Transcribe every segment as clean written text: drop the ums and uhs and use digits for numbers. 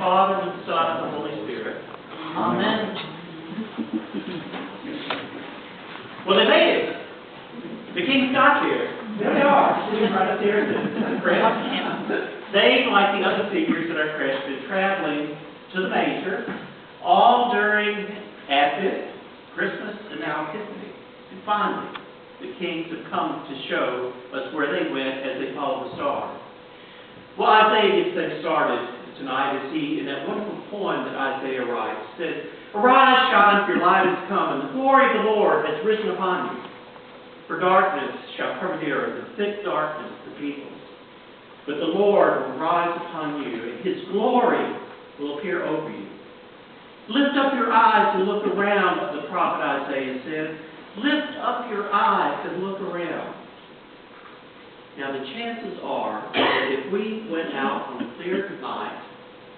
Father, and the Son, and the Holy Spirit. Amen. Well, they made it. The kings got here. There they are, sitting right up there at the crest. They, like the other figures at our crest, been traveling to the manger, all during Advent, Christmas, and now Epiphany. And finally, the kings have come to show us where they went as they followed the star. Well, Isaiah gets things started tonight as he, in that wonderful poem that Isaiah writes, says, "Arise, shine, for your light has come, and the glory of the Lord has risen upon you. For darkness shall cover the earth, and thick darkness the peoples. But the Lord will rise upon you, and his glory will appear over you. Lift up your eyes and look around," the prophet Isaiah says. Lift up your eyes and look around. Now, the chances are that if we went out on a clear night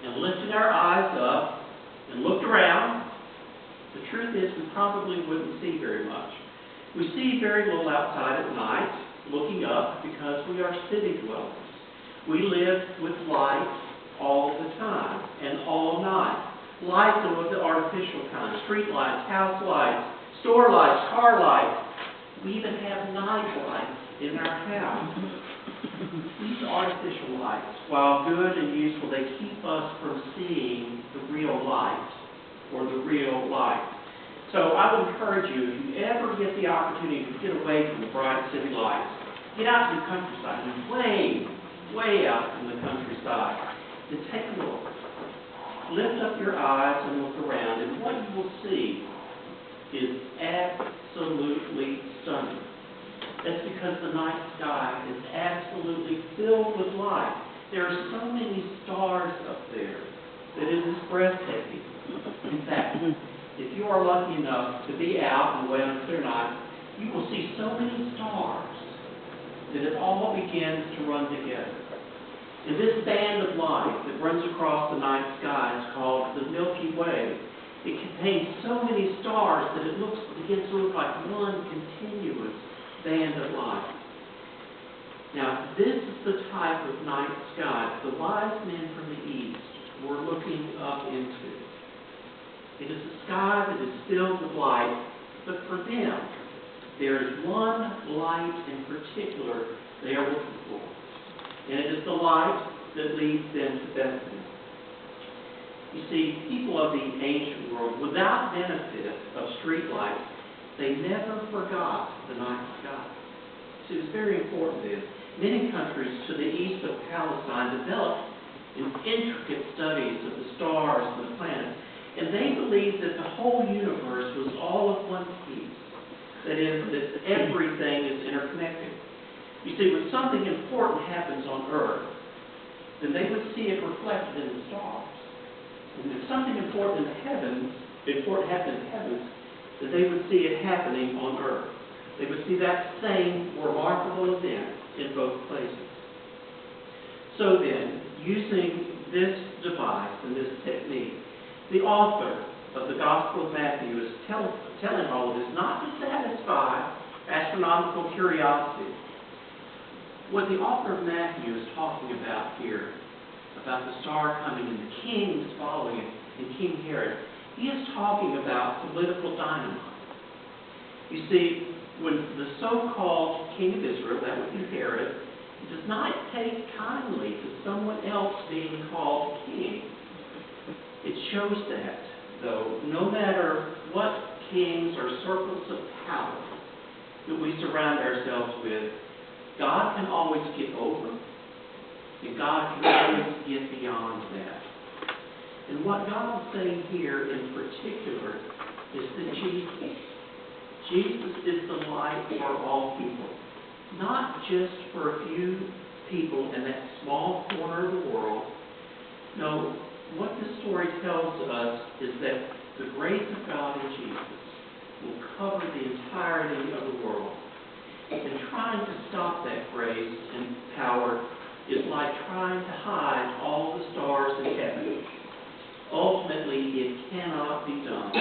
and lifted our eyes up and looked around, the truth is we probably wouldn't see very much. We see very little outside at night, looking up, because we are city dwellers. We live with light all the time and all night. Lights of the artificial kind, street lights, house lights, store lights, car lights. We even have night lights in our house. These artificial lights, while good and useful, they keep us from seeing the real light or the real light. So I would encourage you, if you ever get the opportunity to get away from the bright city lights, get out to the countryside, and way out in the countryside, and take a look. Lift up your eyes and look around, and what you will see is absolutely stunning. That's because the night sky is absolutely filled with light. There are so many stars up there that it is breathtaking. In fact, if you are lucky enough to be out and away on a clear night, you will see so many stars that it all begins to run together. And this band of light that runs across the night sky is called the Milky Way. It contains so many stars that it begins to look like one continuous band of light. Now, this is the type of night sky the wise men from the east were looking up into. It is a sky that is filled with light, but for them, there is one light in particular they are looking for. And it is the light that leads them to Bethany. You see, people of the ancient world, without benefit of street lights, they never forgot the night sky. So it's very important then. Many countries to the east of Palestine developed intricate studies of the stars and the planets, and they believed that the whole universe was all of one piece. That is, that everything is interconnected. You see, when something important happens on Earth, then they would see it reflected in the stars. And if something important happens in the heavens, then they would see it happening on Earth. They would see that same remarkable event in both places. So then, using this device and this technique, the author of the Gospel of Matthew is telling all of this not to satisfy astronomical curiosity. What the author of Matthew is talking about here, about the star coming and the kings following it, and King Herod, he is talking about political dynamite. You see, when the so-called king of Israel, that would be Herod, does not take kindly to someone else being called king, it shows that, though, no matter what kings or circles of power that we surround ourselves with, God can always get over, and God can always get beyond that. And what God is saying here in particular is that Jesus is the light for all people, not just for a few people in that small corner of the world. No, what this story tells us is that the grace of God in Jesus will cover the entirety of the world. And trying to stop that grace and power is like trying to hide all the stars in heaven. Ultimately, it cannot be done.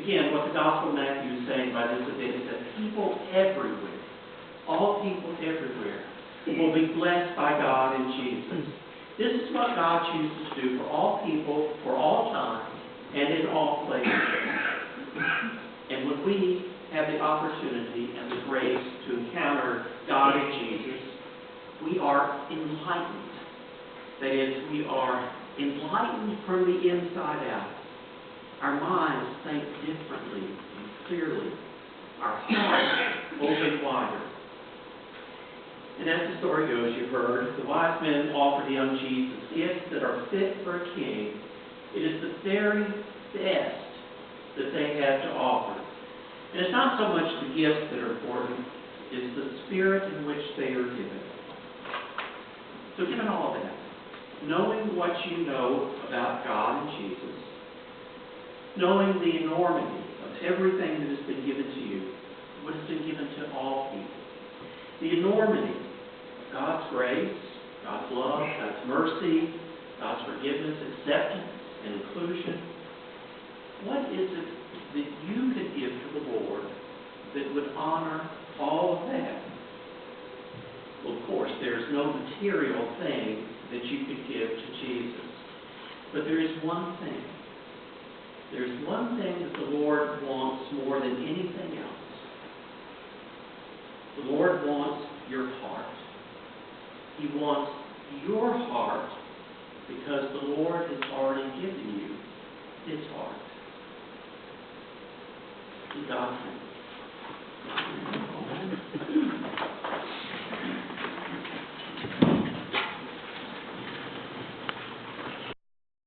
Again, what the Gospel of Matthew is saying by this event is that people everywhere, all people everywhere, will be blessed by God in Jesus. This is what God chooses to do for all people, for all time, and in all places. And when we have the opportunity and the grace to encounter God in Jesus, we are enlightened. That is, we are enlightened from the inside out. Our minds think differently and clearly. Our hearts open wider. And as the story goes, you've heard, the wise men offered young Jesus gifts that are fit for a king. It is the very best that they have to offer. And it's not so much the gifts that are important, it's the spirit in which they are given. So given all of that, knowing what you know about God and Jesus, knowing the enormity of everything that has been given to you, what has been given to all people, the enormity of God's grace, God's love, God's mercy, God's forgiveness, acceptance, and inclusion, what is it that you could give to the Lord that would honor all of that? Well, of course, there's no material thing that you could give to Jesus. But there is one thing. There's one thing that the Lord wants more than anything else. The Lord wants your heart. He wants your heart because the Lord has already given you His heart. In God's name.